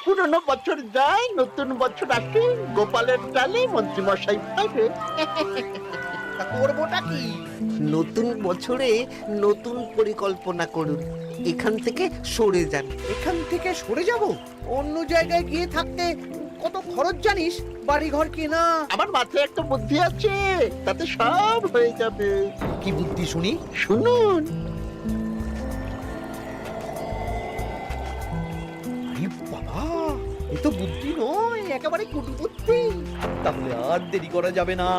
পুরনো বছর যায়, নতুন বছর আসে, গোপালের ডালে মন্ত্রীমশাই পাবে। তা করবোটা কি? নতুন বছরে নতুন পরিকল্পনা করুন, এখান থেকে সরে যান। এখান থেকে সরে যাব? অন্য জায়গায় গিয়ে থাকতে কত খরচ জানিস? বাড়িঘর কেনা। আমার মাথায় একটা বুদ্ধি আছে, তাতে সব হয়ে যাবে। কি বুদ্ধি শুনি? শুনুন। আরে বাবা, এ তো বুদ্ধি নয়, একেবারে কুটি বুদ্ধি। তাহলে আর দেরি করা যাবে না,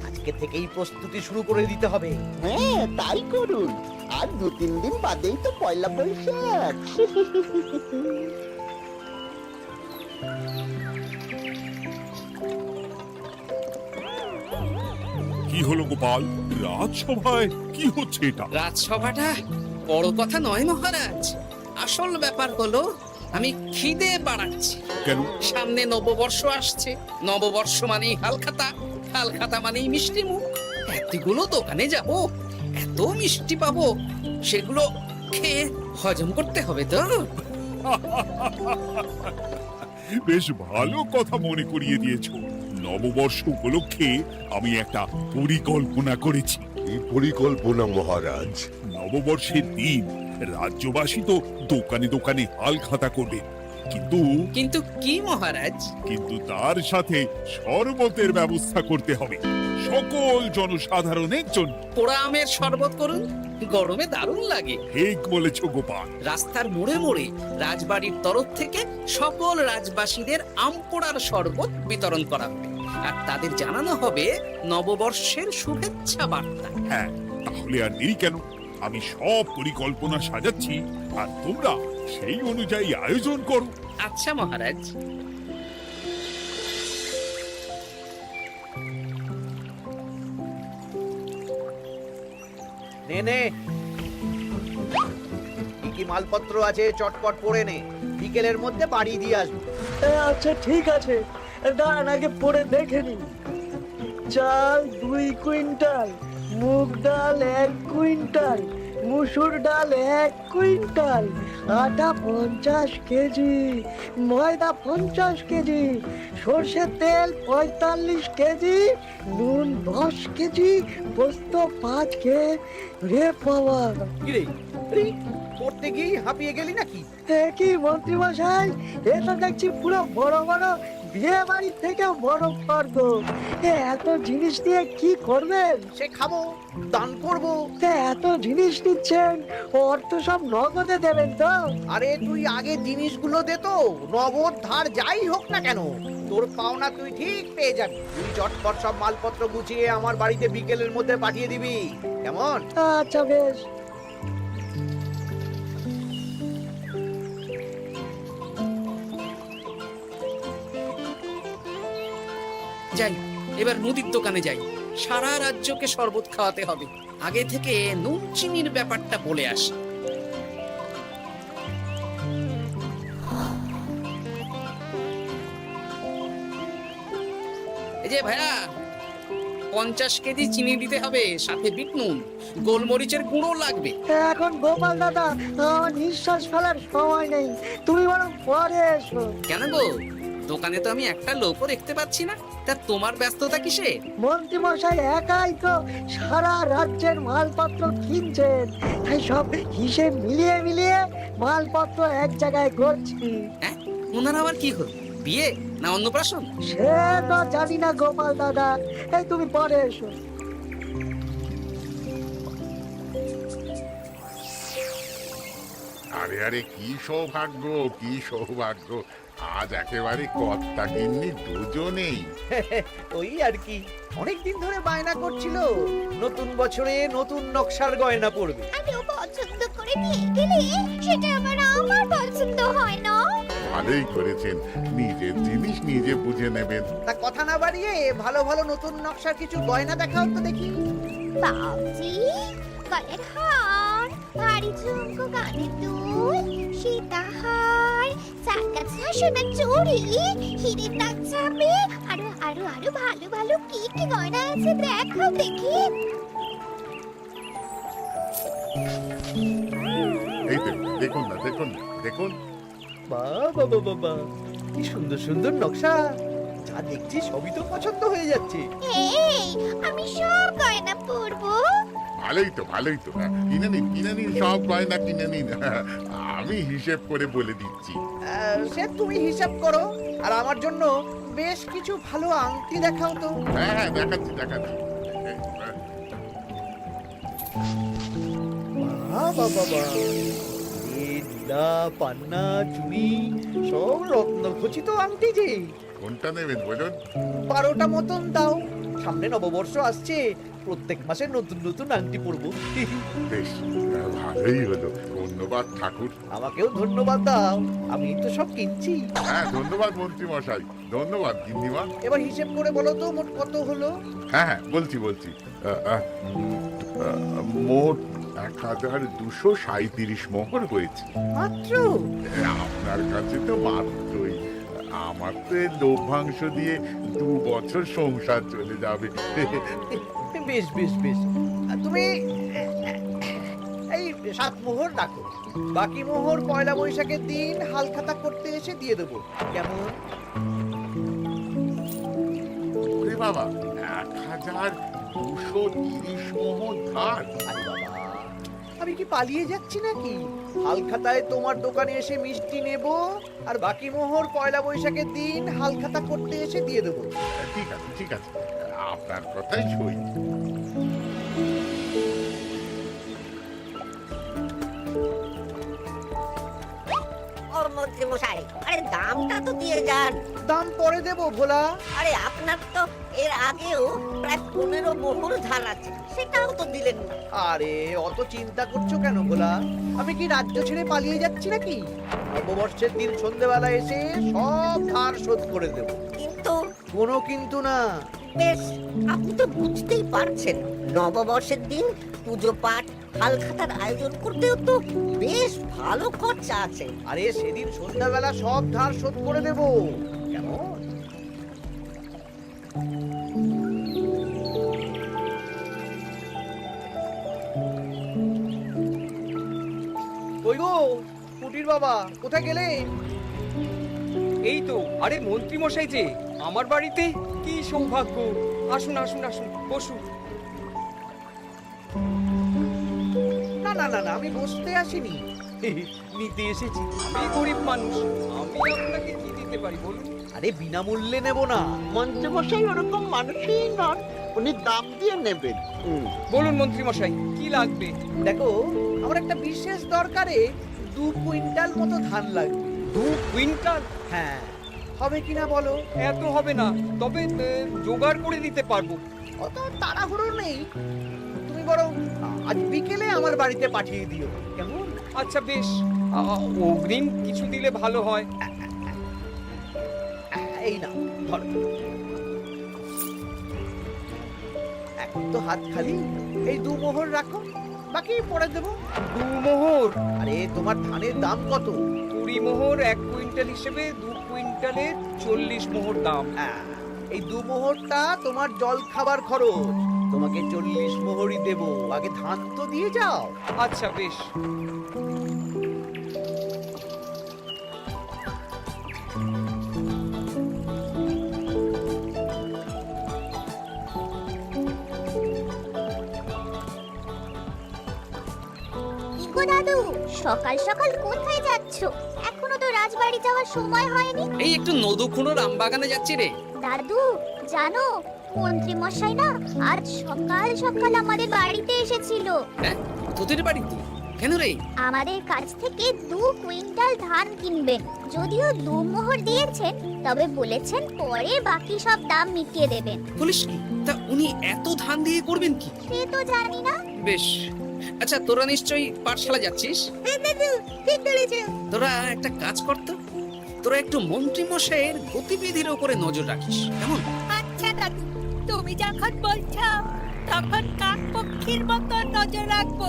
আজকে থেকেই প্রস্তুতি শুরু করে দিতে হবে। হ্যাঁ, তাই করুন। আর 2-3 দিন বাদেই তো পয়লা বৈশাখ। কি হলো গোপাল, রাজসভায় কি হচ্ছে এটা? রাজসভাটা বড় কথা নয় মহারাজ, আসল ব্যাপার হলো আমি খিদে বাড়াচ্ছি। কেন? সামনে নববর্ষ আসছে, নববর্ষ মানেই হালখাতা, হালখাতা মানেই মিষ্টি মুখ। এতগুলো দোকানে যাব, এত মিষ্টি পাবো, সেগুলো খেয়ে হজম করতে হবে তো। বেশ ভালো কথা মনে করিয়ে দিয়েছো। নববর্ষ উপলক্ষে আমি একটা পরিকল্পনা করেছি। এই পরিকল্পনা মহারাজ? নববর্ষের দিন রাজ্যবাসী তো দোকানে দোকানে হাল খাতা করবে, কিন্তু কিন্তু কি মহারাজ? কিন্তু তার সাথে শরবতের ব্যবস্থা করতে হবে সকল জনসাধারণের জন্য। পোড়া আমের শরবত করুন, গরমে দারুণ লাগে। ঠিক বলেছ গোপাল। রাস্তার মোড়ে মোড়ে রাজবাড়ির তরফ থেকে সকল রাজবাসীদের আম পোড়ার শরবত বিতরণ করা হবে, আর তাদের জানানো হবে নববর্ষের শুভেচ্ছা বার্তা। হ্যাঁ, তাহলে আর দেরি কেন? আমি সব পরিকল্পনা সাজাচ্ছি, আর তোমরা সেই অনুযায়ী আয়োজন করো। আচ্ছা মহারাজ। নে নে, কি কি মালপত্র আছে চটপট পড়ে নে, বিকেলের মধ্যে বাড়ি দিয়ে আসবো। আচ্ছা ঠিক আছে, দাঁড়ান আগে পড়ে দেখে নিন। চাল 2 কুইন্টাল, মুগ ডাল 1 কুইন্টাল, মুসুর ডাল 1 কুইন্টাল, আটা 50 কেজি, ময়দা 50 কেজি, সর্ষের তেল 45 কেজি, নুন 10 কেজি, পোস্ত 5 কেজি। রে বাবা, কিরে, আরে, পড়তে গিয়ে হাঁপিয়ে গেলি নাকি? কি মন্ত্রী মশাই, এটা দেখছি পুরো বড় বড় বিয়ে বাড়ির থেকে বড় ফর্দ। এত জিনিস দিয়ে কি করবেন? সে খাবো, দান করবো। এত জিনিস নিচ্ছেন, অর্থ সব নগদে দেবেন তো? আরে তুই আগে জিনিসগুলো দে তো, নগদ ধার যাই হোক না কেন, তোর পাওনা তুই ঠিক পেয়ে যাবি। তুই চটপট সব মালপত্র গুছিয়ে আমার বাড়িতে বিকেলের মধ্যে পাঠিয়ে দিবি, কেমন? আচ্ছা বেশ। যাই, এবার মুদির দোকানে যাই, সারা রাজ্যকে শরবত খাওয়াতে হবে। আগে থেকে নুন চিনির ব্যাপারটা বলে আসি। এই যে ভাইয়া, 50 কেজি চিনি দিতে হবে, সাথে বিট নুন, গোলমরিচের গুঁড়ো লাগবে। এখন গোপাল দাদা, আমার নিঃশ্বাস ফেলার সময় নেই, তুমি বরং পরে এসো। কেন গো, দোকানে তো আমি একটা লোকও দেখতে পাচ্ছি না, তা তোমার ব্যস্ততা কিসে? মন্ত্রী মশাই একাই তো সারা রাজ্যের মালপত্র কিনছেন, তাই সব হিসেব মিলিয়ে মিলিয়ে মালপত্র এক জায়গায় করছি। হ্যাঁ, ওনার আবার কি হল, বিয়ে না অন্নপ্রাশন? সে তো জানি না গোপাল দাদা, এই তুমি পরে এসো। আরে আরে, কি সৌভাগ্য, কি সৌভাগ্য! আজ একেবারে কর্তা গিন্নি দুজনেই। ওই আর কি, অনেকদিন ধরে বায়না করছিল নতুন বছরে নতুন নকশার গয়না পরবে। আমিও পছন্দ করে নিয়ে গেলে সেটা আমার পছন্দ হয় না। ভালোই করেছেন, নিজের জিনিস নিজে বুঝে নেবেন। তা কথা না বাড়িয়ে ভালো ভালো নতুন নকশার কিছু গয়না দেখাও তো দেখি। বাউজি, গলার হার, ভারী ঝুমকো কানের দুল, সীতাহার, চাকাছা সোনার চুড়ি, হিরের দাগ চাপে, আরো আরো আরো ভালো ভালো কি কি গয়না আছে দেখাও দেখি। এই দেখুন না, দেখুন না, দেখুন। বাবা বাবা বাবা, কি সুন্দর সুন্দর নকশা, যা দেখছি সবই তো পছন্দ হয়ে যাচ্ছে। এই আমি সব গয়না পরবো। ভালোই তো কিনে নিন সব গয়না কিনে নিন। আমি হিসেব করে বলে দিচ্ছি। সে তুমি হিসাব করো, আর আমার জন্য বেশ কিছু ভালো আংটি দেখাও তো। হ্যাঁ দেখাচ্ছি। বাবা বাবা, নীলা পান্না চুড়ি সব রত্ন খচিত আংটি যে। কোনটা নেবেন বলুন? 12টা মতন দাও, সামনে নববর্ষ আসছে, প্রত্যেক মাসে নতুন নতুন আংটি পরবো। বেশ, ভালোই হলো। ধন্যবাদ ঠাকুর। আমাকেও ধন্যবাদ দাও, আমি তো সব কিনছি। হ্যাঁ ধন্যবাদ মন্ত্রী মশাই, ধন্যবাদ গিন্নিমা। এবার হিসেব করে বলো তো মোট কত হলো। হ্যাঁ বলছি। মোট 1237 মোহর হয়েছে। মাত্র? আপনার কাছে তো মাত্রই। আমার তো এই লভ্যাংশ দিয়ে 2 বছর সংসার চলে যাবে। বেশ বেশ বেশ, আর তুমি এই 7 মোহর রাখো, বাকি মোহর পয়লা বৈশাখের দিন হালখাতা করতে এসে দিয়ে দেবো, কেমন? ওরে বাবা, 1230 মোহর ধার। আরে বাবা, আমি কি পালিয়ে যাচ্ছি নাকি? হালখাতায় তোমার দোকানে এসে মিষ্টি নেব, আর বাকি মোহর পয়লা বৈশাখের দিন হালখাতা করতে এসে দিয়ে দেবো। ঠিক আছে, আপনার কথাই সই। ওর মন্ত্রী মশাই, আরে দামটা তো দিয়ে যান। দাম পরে দেবো ভোলা। আরে আপনার তো এর আগেও প্রায় 15 মোহর ধার আছে, সেটাও তো দিলেন না। আরে অত চিন্তা করছো কেন ভোলা? আমি কি রাজ্য ছেড়ে পালিয়ে যাচ্ছি নাকি? নববর্ষের দিন সন্ধ্যেবেলা এসে সব ধার শোধ করে দেব। কিন্তু কোনো কিন্তু না। বেশ, আপনি তো বুঝতেই পারছেন, নববর্ষের দিন পুজো পাঠ হালখাতার আয়োজন করতেও তো বেশ ভালো খরচা আছে। আরে সেদিন সন্ধ্যাবেলা সব ধার শোধ করে দেব, কেমন? কই গো কুটির বাবা, কোথায় গেলে? এই তো, আরে মন্ত্রী মশাই যে আমার বাড়িতে, কি সৌভাগ্য। আসুন আসুন আসুন, বসুন। না না না না, আমি বসতে আসিনি, নিতে এসেছি। আমি গরিব মানুষ, আমি আপনাকে কি দিতে পারি বলুন? আরে বিনামূল্যে নেব না। মন্ত্রীমশাই ওরকম মানুষই নন, উনি দাম দিয়ে নেবেন। বলুন মন্ত্রী মশাই, কি লাগবে? দেখো, আমার একটা বিশেষ দরকারে 2 কুইন্টাল মতো ধান লাগবে। 2 কুইন্টাল? হ্যাঁ, হবে কিনা বলো? এত হবে না, তবে জোগাড় করে দিতে পারবো। অত তাড়াহুড়ো নেই, তুমি বরং আজ বিকেলে আমার বাড়িতে পাঠিয়ে দিও, কেমন? আচ্ছা বেশ, অগ্রিম কিছু দিলে ভালো হয়। এই না, ধরো। এখন তো হাত খালি, এই 2 মোহর রাখো, বাকি পরে দেবো। 2 মোহর? আরে তোমার ধানের দাম কত? 20 মোহর 1 কুইন্টাল হিসেবে 2 কুইন্টালে 40 মোহর দাম। এই 2 মোহরটা তোমার জল খাবার খরচ, তোমাকে 40 মোহরই দেবো। আগে ধান তো দিয়ে যাও। আচ্ছা বেশ। ইগো দাদু, সকাল সকাল কোথায় যাচ্ছ? এখনো তো রাজবাড়ি যাওয়ার সময় হয়নি। এই একটু নদুখুনোর আমবাগানে যাচ্ছি রে। দাদু জানো, মন্ত্রী মশাই না আজ সকাল সকাল আমাদের বাড়িতে এসেছিল। হ্যাঁ, তোদের বাড়িতে কেন রে? আমাদের কাছ থেকে 2 কুইন্টাল ধান কিনবেন। যদিও 2 মোহর দিয়েছেন, তবে বলেছেন পরে বাকি সব দাম মিটিয়ে দেবেন। বলিস কি? তা উনি এত ধান দিয়ে করবেন কি? সে তো জানি না। বেশ, আচ্ছা তোরা নিশ্চয়ই পাঠশালা যাচ্ছিস? হ্যাঁ দাদু, ঠিক বলেছেন। তোরা একটা কাজ করতো, তোরা একটু মন্ত্রী মশাইয়ের গতিবিধির উপরে নজর রাখিস, কেমন? আচ্ছা দাদু, তুমি যখন বলছো তখন কাক পক্ষীর মতো নজর রাখবো।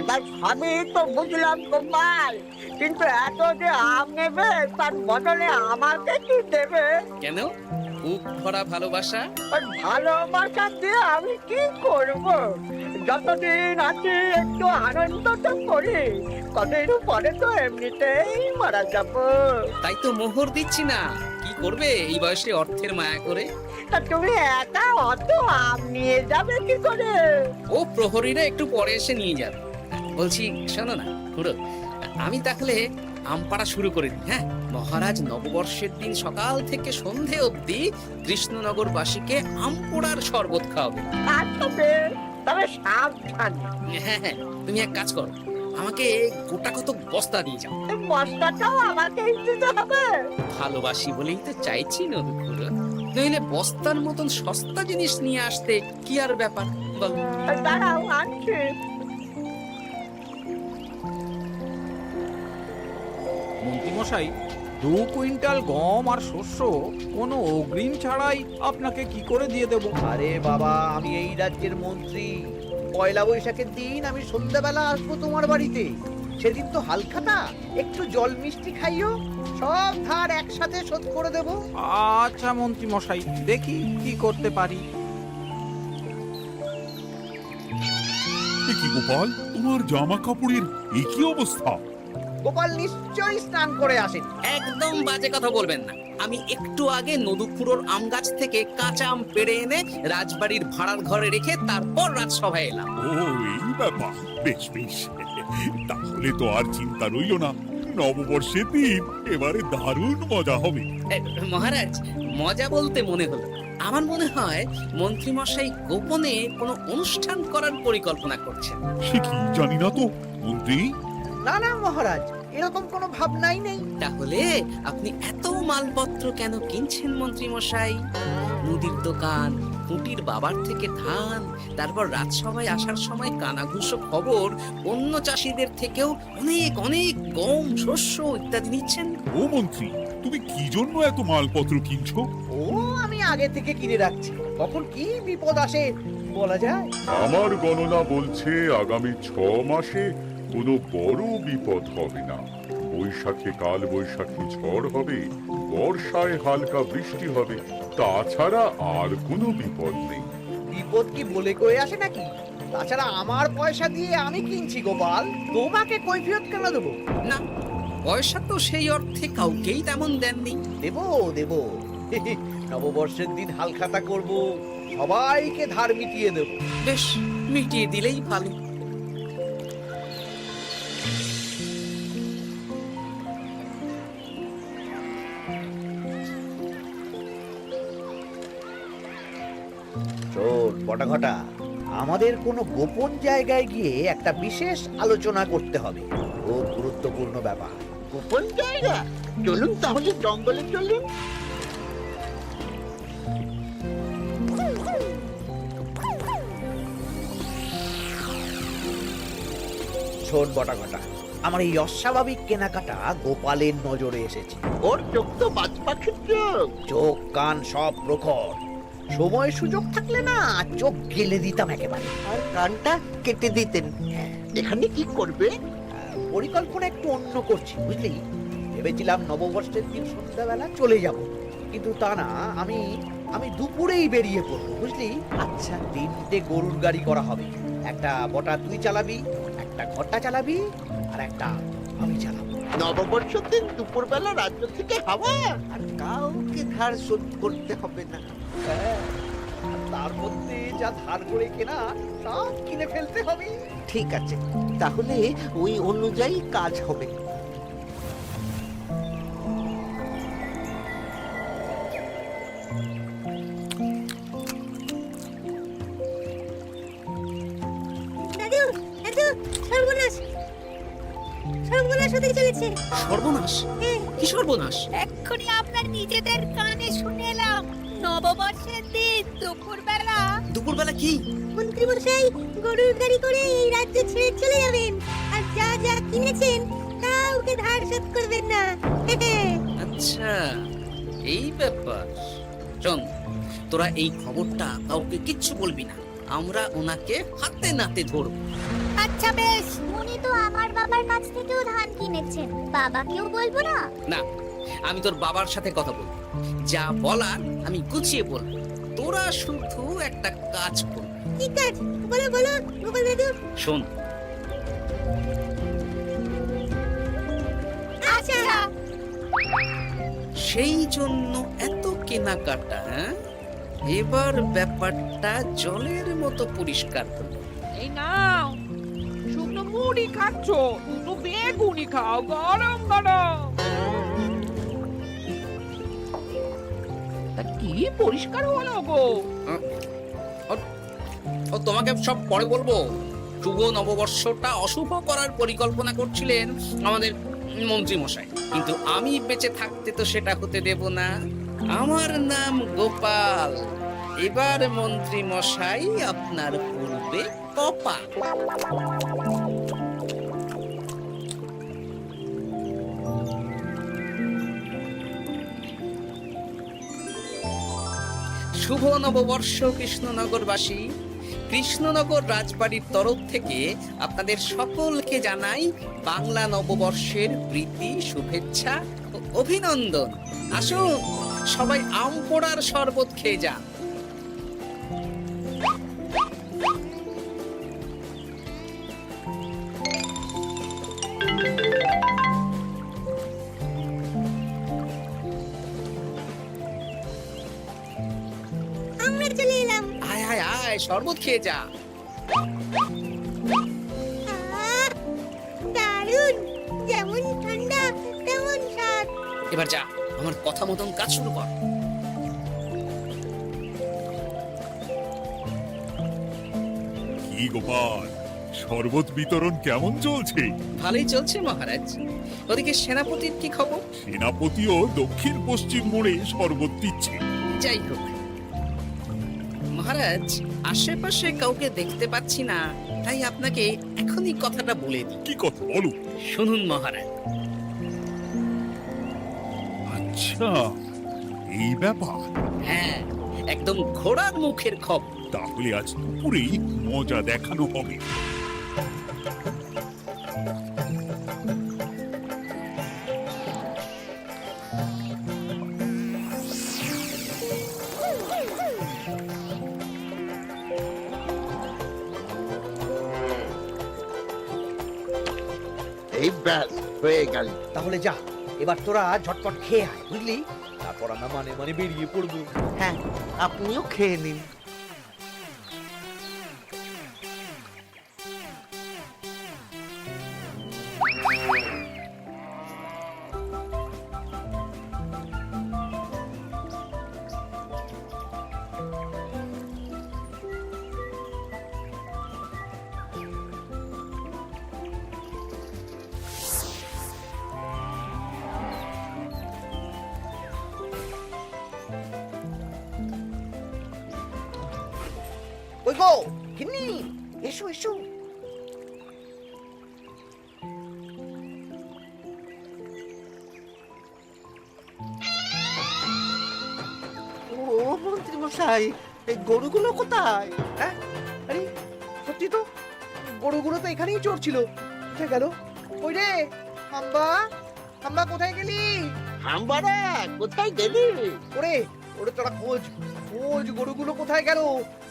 তার আমি তো বুঝলাম গোপাল, কিন্তু এত যে আম নেবে তার বদলে আমাকে কি দেবে? কেন? বুক ভরা ভালোবাসা। আর ভালোবাসা দিয়ে আমি কি করব? যতদিন আছি একটু আনন্দ তো করি, কতদিন পরে তো এমনিতেই মারা যাব। তাই তো মোহর দিচ্ছি না, কি করবে এই বয়সে অর্থের মায়া করে? তা তুমি একা অত আম নিয়ে যাবে কি করে? ও প্রহরীরা একটু পরে এসে নিয়ে যাবে। বলছি শোনো না খুড়ো, আমি তাহলে আম পাড়া শুরু করে দিই। হ্যাঁ, মহারাজ নববর্ষের দিন সকাল থেকে সন্ধে অবধি কৃষ্ণনগরবাসীকে আম পোড়ার শরবত খাওয়াবে। আচ্ছা বেশ, তবে সাবধানে। হ্যাঁ হ্যাঁ, তুমি এক কাজ করো, আমাকে গোটা কত বস্তা দিয়ে যাও। বস্তাটাও আমাকেই দিতে হবে? ভালোবাসি বলেই তো চাইছি নদু খুড়ো, নইলে বস্তার মতন সস্তা জিনিস নিয়ে আসতে কি আর ব্যাপার বল? দাঁড়াও, আনছি। মন্ত্রীমশাই, 2 কুইন্টাল গম আর শস্য কোনো অগ্রিম ছাড়াই আপনাকে কি করে দিয়ে দেব? আরে বাবা, আমি এই রাজ্যের মন্ত্রী। পয়লা বৈশাখের দিন আমি সন্ধ্যাবেলা আসবো তোমার বাড়িতে। সেদিন তো হালখাতা, একটু জল মিষ্টি খাইও, সব ধার একসাথে শোধ করে দেবো। আচ্ছা মন্ত্রীমশাই, দেখি কি করতে পারি। এ কি গোপাল, তোমার জামা কাপড়ের এই কি অবস্থা? গোপাল নিশ্চয়ই স্নান করে আসেন। একদম বাজে কথা বলবেন না। আমি একটু আগে নদুপুরোর আম গাছ থেকে কাঁচা আম পেড়ে এনে রাজবাড়ির ভাড়ার ঘরে রেখে তারপর রাজসভায় এলাম। ও এই ব্যাপার, বেশ বেশ, তাহলে তো আর চিন্তা রইল না। নববর্ষের দিন এবারে দারুণ মজা হবে। মহারাজ, মজা বলতে মনে হলো, আমার মনে হয় মন্ত্রীমশাই গোপনে কোনো অনুষ্ঠান করার পরিকল্পনা করছেন। সে কি জানি না তো মন্ত্রী। না না মহারাজ, এরকম কোনো ভাবনাই নেই। তাহলে আপনি এত মালপত্র কেন কিনছেন মন্ত্রীমশাই? মুদির দোকান, কুটির বাবার থেকে ধান, তারপর রাজসভায় আসার সময় কানাঘুষো খবর অন্য চাষিদের থেকেও অনেক অনেক গম, শস্য ইত্যাদি নিচ্ছেন। ও মন্ত্রী, তুমি কি জন্য এত মালপত্র কিনছো? ও আমি আগে থেকে কিনে রাখছি, কখন কি বিপদ আসে বলা যায়। আমার গণনা বলছে আগামী 6 মাসে কোনো বড় বিপদ হবে না। বৈশাখে কাল বৈশাখী ঝড় হবে, বর্ষায় হালকা বৃষ্টি হবে, তাছাড়া আর কোনো বিপদ নেই। বিপদ কি বলে কয়ে আসে নাকি? তাছাড়া আমার পয়সা দিয়ে আমি কিনছি গোপাল, তোমাকে কৈফিয়ত কেন দেবো? না, পয়সা তো সেই অর্থে কাউকেই তেমন দেননি। দেবো দেবো, নববর্ষের দিন হালখাতা করব, সবাইকে ধার মিটিয়ে দেবো। বেশ, মিটিয়ে দিলেই ভালো। শোন বটাঘটা, আমাদের কোনো গোপন জায়গায় গিয়ে একটা বিশেষ আলোচনা করতে হবে, খুব গুরুত্বপূর্ণ ব্যাপার। গোপন জায়গা? চলুন তাহলে জঙ্গলে চলুন। শোন বটাঘটা, আমার এই অস্বাভাবিক কেনাকাটা গোপালের নজরে এসেছে। ওর চোখ তো বাজ পাখির চোখ। চোখ কান সব প্রখর, সময় সুযোগ থাকলে না চোখ গেলে দিতাম একেবারে। আর কানটা কেটে দিতেন। এখানে কি করবে? পরিকল্পনা একটু অন্য করছি বুঝলি। ভেবেছিলাম নববর্ষের দিন সন্ধ্যাবেলা চলে যাব, কিন্তু তা না, আমি দুপুরেই বেরিয়ে পড়বো বুঝলি। আচ্ছা, 3টে গরুর গাড়ি করা হবে, একটা বটা তুই চালাবি, একটা ঘটা চালাবি, আর একটা আমি চালাবো। নববর্ষের দিন দুপুরবেলা রাজ্য থেকে হাওয়া। আর কাউকে ধার শোধ করতে হবে না। হ্যাঁ, আর তার মধ্যে যা ধার করে কেনা সব কিনে ফেলতে হবে। ঠিক আছে, তাহলে ওই অনুযায়ী কাজ হবে। দাদু, দাদু, সর্বনাশ, সর্বনাশ হতে চলেছে। সর্বনাশ? কি সর্বনাশ? এক্ষুনি আপনার নিজেদের কানে শুনে এলাম, নববর্ষের দিন দুপুরবেলা দুপুরবেলা কি? মন্ত্রীমশাই গরুর গাড়ি করে এই রাজ্য ছেড়ে চলে যাবেন, আর যা যা কিনেছেন কাউকে ধার শোধ করবেন না। আচ্ছা, এই ব্যাপার। শোন, তোরা এই খবরটা কাউকে কিচ্ছু বলবি না, আমরা ওনাকে হাতে নাতে ধরবো। আচ্ছা বেশ। উনি তো আমার বাবার কাছ থেকেও ধান কিনেছেন, বাবাকেও বলবো না? না, আমি তোর বাবার সাথে কথা বলবো। যা বলার আমি গুছিয়ে বলবো, তোরা শুধু একটা কাজ কর। ঠিক আছে, বলো বলো গোপাল দাদু। শোন, আচ্ছা, সেই জন্য এত কেনাকাটা, হ্যাঁ? এবার ব্যাপারটা জলের মতো পরিষ্কার হলো। এই নাও, শুকনো মুড়ি খাচ্ছ, দুটো বেগুনি খাও গরম গরম। তা কি পরিষ্কার হলো গো? ও তোমাকে সব পরে বলবো। শুভ নববর্ষটা অশুভ করার পরিকল্পনা করছিলেন আমাদের মন্ত্রী মশাই, কিন্তু আমি বেঁচে থাকতে তো সেটা হতে দেব না। আমার নাম গোপাল। এবার মন্ত্রী মশাই আপনার পূর্বে কপাল। শুভ নববর্ষ কৃষ্ণনগরবাসী। কৃষ্ণনগর রাজবাড়ির তরফ থেকে আপনাদের সকলকে জানাই বাংলা নববর্ষের প্রীতি, শুভেচ্ছা ও অভিনন্দন। আসুন সবাই আম পোড়ার শরবত খেয়ে যান। আমরা চলে এলাম। আয় আয় আয়, শরবত খেয়ে যা। আহ, দারুণ, যেমন ঠান্ডা তেমন স্বাদ। এবার যা, আমার কথা মতন কাজ শুরু কর। কি গোপাল, শরবত বিতরণ কেমন চলছে? ভালোই চলছে মহারাজ। ওদিকে সেনাপতির কি খবর? সেনাপতিও দক্ষিণ পশ্চিম মোড়ে শরবত দিচ্ছে। যাই হোক মহারাজ, আশেপাশে কাউকে দেখতে পাচ্ছি না, তাই আপনাকে এখনই কথাটা বলে দিই। কি কথা বলো? শুনুন মহারাজ। আচ্ছা, এই ব্যাপার। হ্যাঁ, একদম ঘোড়ার মুখের খবর। তাহলে আজ দুপুরেই মজা দেখানো হবে। এই ব্যাস হয়ে গেল। তাহলে যা, এবার তোরা ঝটপট খেয়ে আয়, বুঝলি? তারপর আমরা মানে মানে বেরিয়ে পড়বো। হ্যাঁ, আপনিও খেয়ে নিন। ওই গো, গিন্নি, এসো এসো। ও মন্ত্রী মশাই, এই গরুগুলো কোথায়? হ্যাঁ, আরে সত্যি তো, গরুগুলো তো এখানেই চড়ছিল। কোথায় গেল? ওই রে, হাম্বা, হাম্বা কোথায় গেলি? হাম্বারা কোথায় গেলি? ওরে, ওরে তোরা খোঁজ, খোঁজ গরুগুলো কোথায় গেল?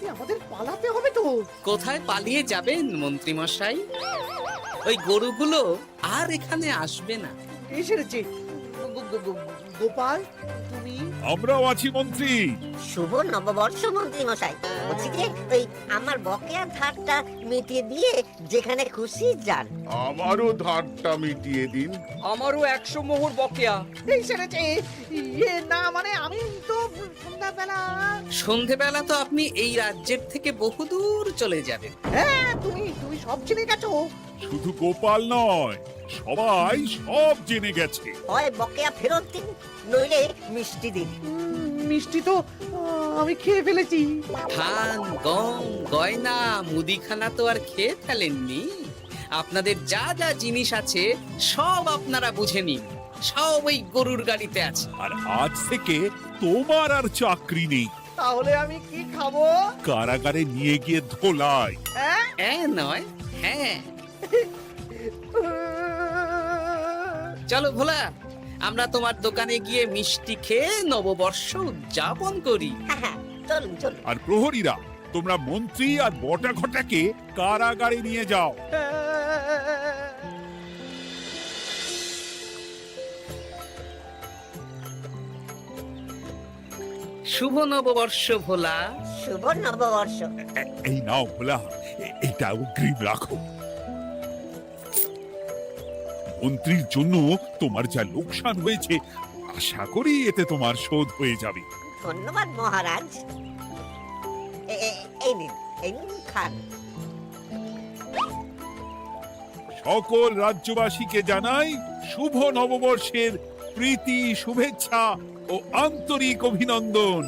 এ, আমাদের পালাতে হবে তো। কোথায় পালিয়ে যাবেন মন্ত্রী মশাই? ওই গরুগুলো আর এখানে আসবে না। এসেছে। গোপাল, তুমি? আমরাও আছি মন্ত্রী। শুভ নববর্ষ মন্ত্রী মশাই। বলছি যে ওই আমার বকেয়া ধারটা মিটিয়ে দিয়ে যেখানে খুশি যান। আমারও ধারটা মিটিয়ে দিন। আমারও 100 মোহর বকেয়া। এই সেরেছে। ইয়ে না, মানে আমি তো সন্ধ্যাবেলা। সন্ধেবেলা তো আপনি এই রাজ্যের থেকে বহুদূর চলে যাবেন। হ্যাঁ, তুমি তুমি সব জেনে গেছো। শুধু গোপাল নয়, সবাই সব জেনে গেছে। হয় বকেয়া ফেরত দিন, নইলে মিষ্টি দিন। মিষ্টি তো আমি খেয়ে ফেলেছি। ধান, গম, গয়না, মুদিখানা তো আর খেয়ে ফেলেননি। আপনাদের যা যা জিনিস আছে সব আপনারা বুঝে নিন। সব ওই গরুর গাড়িতে আছে। আর আজ থেকে তোমার আর চাকরি নেই। তাহলে আমি কি খাবো? কারাগারে নিয়ে গিয়ে ধোলাই। হ্যাঁ, নয়, হ্যাঁ। চলো ভোলা, আমরা তোমার দোকানে গিয়ে মিষ্টি খেয়ে নববর্ষ উদযাপন করি। হ্যাঁ হ্যাঁ, চলুন চলুন। আর প্রহরীরা, তোমরা মন্ত্রী আর বটা ঘটাকে কারাগারে নিয়ে যাও। শুভ নববর্ষ ভোলা। শুভ নববর্ষ। এই নাও ভোলা, এটা অগ্রিম রাখো। মন্ত্রীর জন্য তোমার যা লোকসান হয়েছে, আশা করি এতে তোমার শোধ হয়ে যাবে। ধন্যবাদ মহারাজ। এই নিন, এই নিন, খান। সকল রাজ্যবাসীকে জানাই শুভ নববর্ষের প্রীতি, শুভেচ্ছা ও আন্তরিক অভিনন্দন।